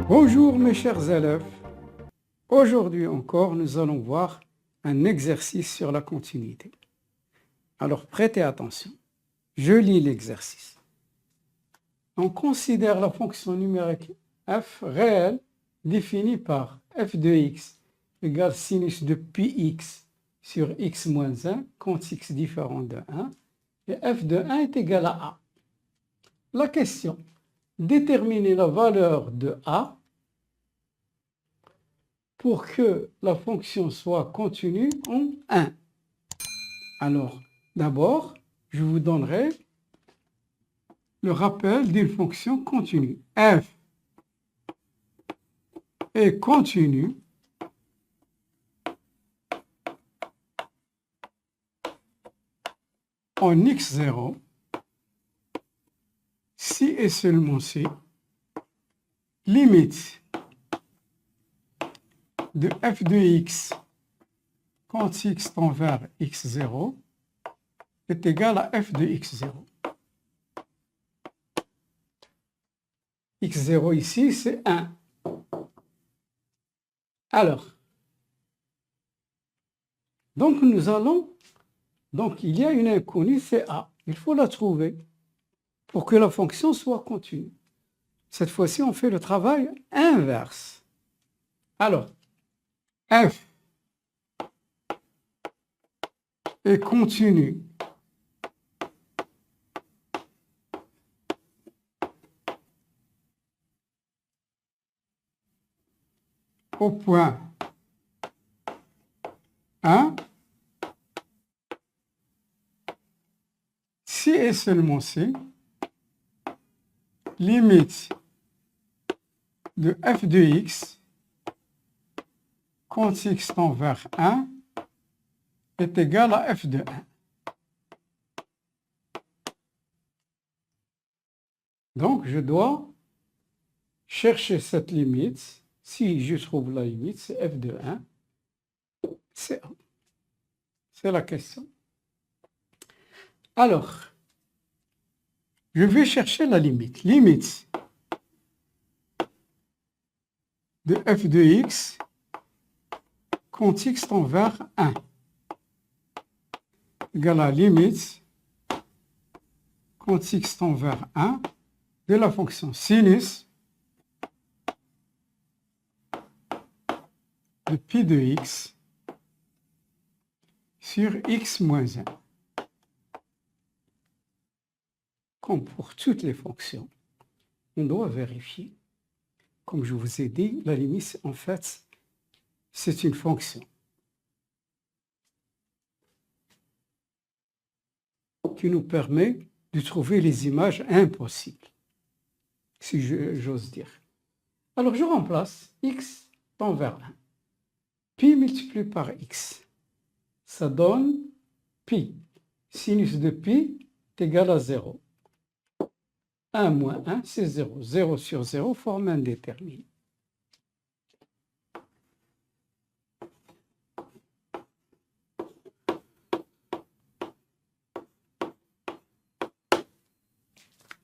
Bonjour mes chers élèves, aujourd'hui encore nous allons voir un exercice sur la continuité. Alors prêtez attention, je lis l'exercice. On considère la fonction numérique f réelle définie par f de x égale sinus de πx sur x moins 1 quand x différent de 1 et f de 1 est égal à a. La question, déterminer la valeur de a pour que la fonction soit continue en 1. Alors, d'abord, je vous donnerai le rappel d'une fonction continue. F est continue en x0 si et seulement si limite de f de x quand x tend vers x0 est égal à f de x0. x0 ici, c'est 1. Alors, donc il y a une inconnue, c'est a. Il faut la trouver pour que la fonction soit continue. Cette fois-ci, on fait le travail inverse. Alors, f est continue au point 1 si et seulement si limite de f de x quand x tend vers 1 est égal à f de 1. Donc, je dois chercher cette limite. Si je trouve la limite, c'est f de 1. C'est 1. C'est la question. Alors, je vais chercher la limite. Limite de f de x quand x tend vers 1 égale à limite quand x tend vers 1 de la fonction sinus de pi de x sur x moins 1. Comme pour toutes les fonctions, on doit vérifier. Comme je vous ai dit, la limite, en fait, c'est une fonction qui nous permet de trouver les images impossibles, si j'ose dire. Alors, je remplace x tend vers 1. Pi multiplié par x, ça donne pi. Sinus de pi est égal à 0. 1 moins 1, c'est 0. 0 sur 0 forme indéterminé.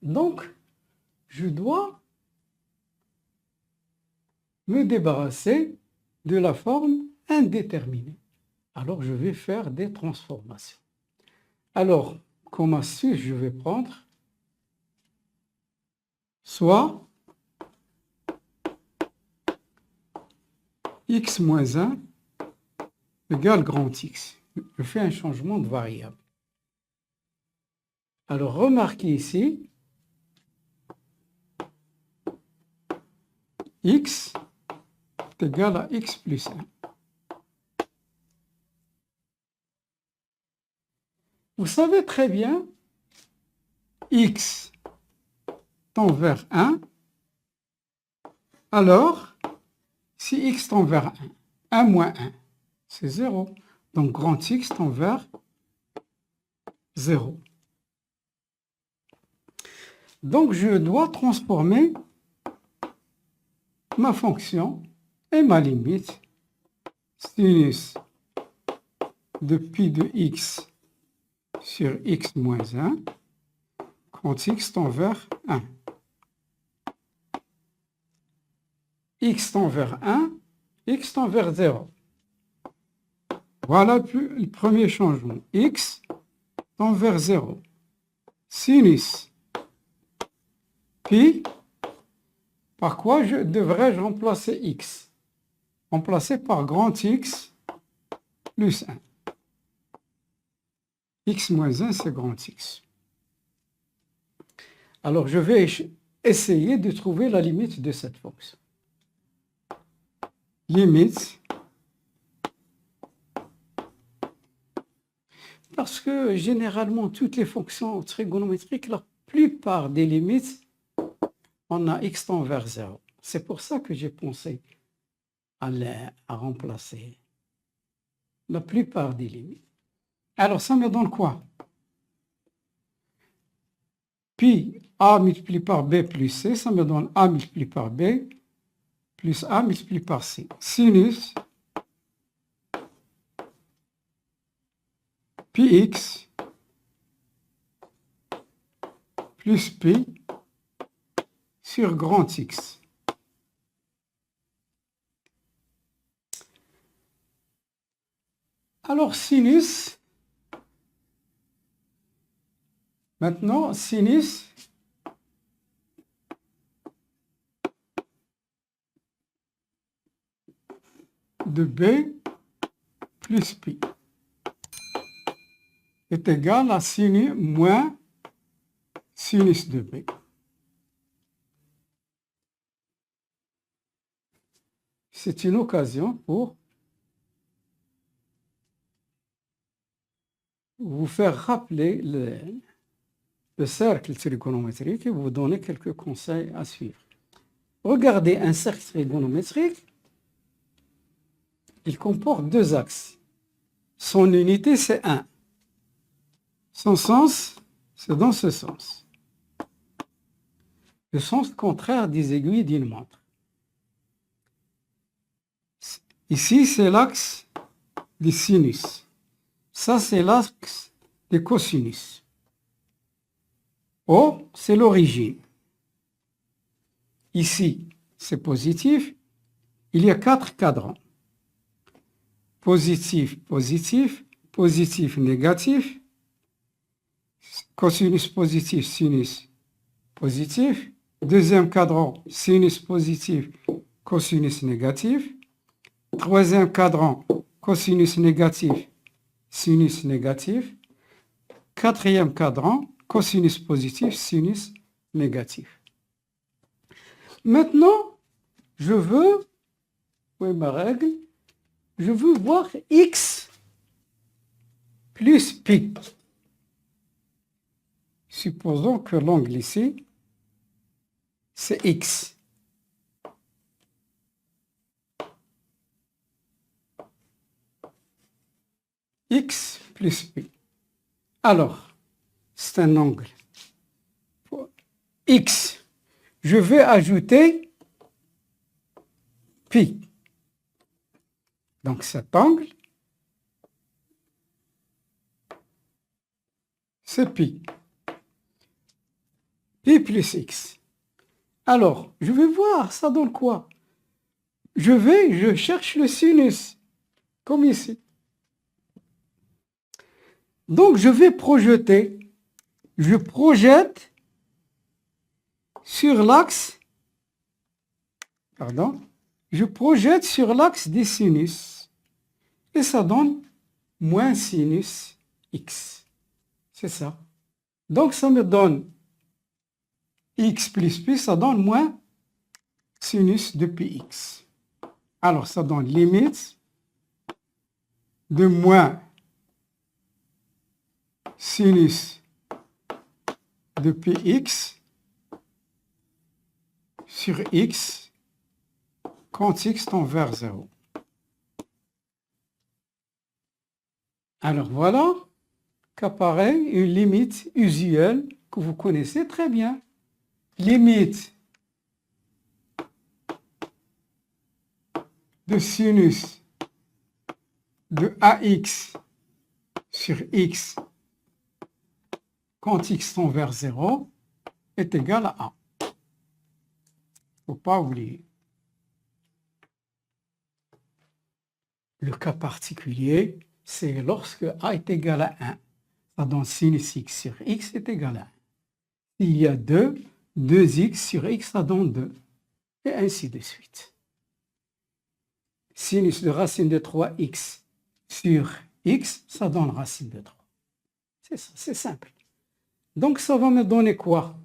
Donc, je dois me débarrasser de la forme indéterminée. Alors, je vais faire des transformations. Alors, comme astuce, je vais prendre soit x moins 1 égale grand X. Je fais un changement de variable. Alors, remarquez ici, x est égal à x plus 1. Vous savez très bien, x tend vers 1, alors, si x tend vers 1, 1 moins 1, c'est 0. Donc, grand X tend vers 0. Donc, je dois transformer ma fonction et ma limite sinus de pi de x sur x moins 1 quand x tend vers 1. x tend vers 1, x tend vers 0. Voilà le premier changement. X tend vers 0. Sinus pi, par quoi devrais-je remplacer x? Remplacer par grand X plus 1. X moins 1, c'est grand X. Alors, je vais essayer de trouver la limite de cette fonction. Limite. Parce que généralement, toutes les fonctions trigonométriques, la plupart des limites, on a x tend vers 0. C'est pour ça que j'ai pensé à remplacer la plupart des limites. Alors, ça me donne quoi? Pi a multiplié par b plus c, ça me donne a multiplié par b plus a multiplié par c. Sinus pi x plus pi sur grand X. Alors, sinus, maintenant, sinus de B plus pi est égal à sinus moins sinus de B. C'est une occasion pour vous faire rappeler le cercle trigonométrique et vous donner quelques conseils à suivre. Regardez un cercle trigonométrique, il comporte deux axes. Son unité, c'est 1. Son sens, c'est dans ce sens. Le sens contraire des aiguilles d'une montre. Ici, c'est l'axe des sinus. Ça, c'est l'axe des cosinus. O, c'est l'origine. Ici, c'est positif. Il y a 4 cadrans. Positif, positif, positif, négatif. Cosinus positif, sinus positif. Deuxième cadran, sinus positif, cosinus négatif. Troisième cadran, cosinus négatif, sinus négatif. Quatrième cadran, cosinus positif, sinus négatif. Maintenant, je veux, oui, ma règle, je veux voir x plus pi. Supposons que l'angle ici, c'est x. X plus pi. Alors, c'est un angle. Pour x, je vais ajouter pi. Donc cet angle, c'est pi. Pi plus x. Alors, je vais voir, ça donne quoi? Je cherche le sinus, comme ici. Donc, je projette sur l'axe, des sinus. Et ça donne moins sinus x. C'est ça. Donc, ça me donne x plus pi, ça donne moins sinus de px. Alors, ça donne limite de moins sinus de px sur x quand x tend vers 0. Alors voilà qu'apparaît une limite usuelle que vous connaissez très bien. Limite de sinus de ax sur x quand x tend vers 0 est égal à a. Il ne faut pas oublier. Le cas particulier, c'est lorsque a est égal à 1. Ça donne sinus x sur x est égal à 1. S'il y a 2, 2x sur x, ça donne 2. Et ainsi de suite. Sinus de racine de 3x sur x, ça donne racine de 3. C'est ça, c'est simple. Donc ça va me donner quoi?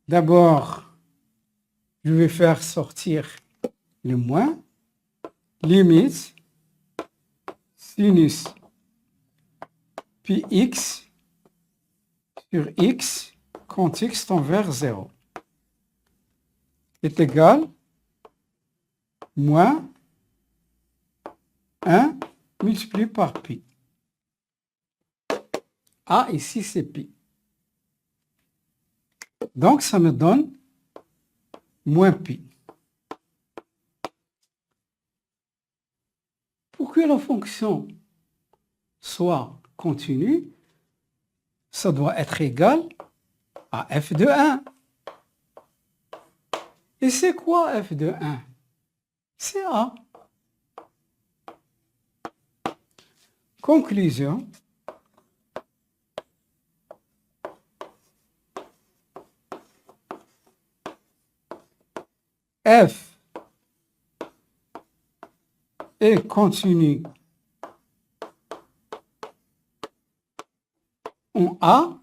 D'abord, je vais faire sortir le moins, limite, sinus pi x sur x quand x tend vers 0 est égal moins 1 multiplié par pi. A ici c'est pi. Donc ça me donne moins pi. Pour que la fonction soit continue, ça doit être égal à f de 1. Et c'est quoi f de 1? C'est a. Conclusion. F est continu en A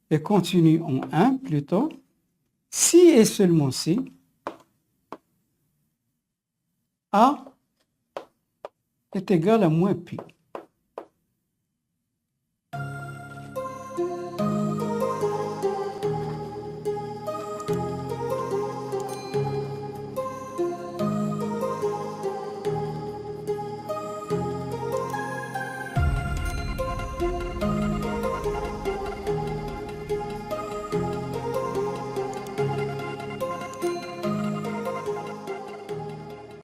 est continu en 1 plutôt, si et seulement si A est égal à moins pi.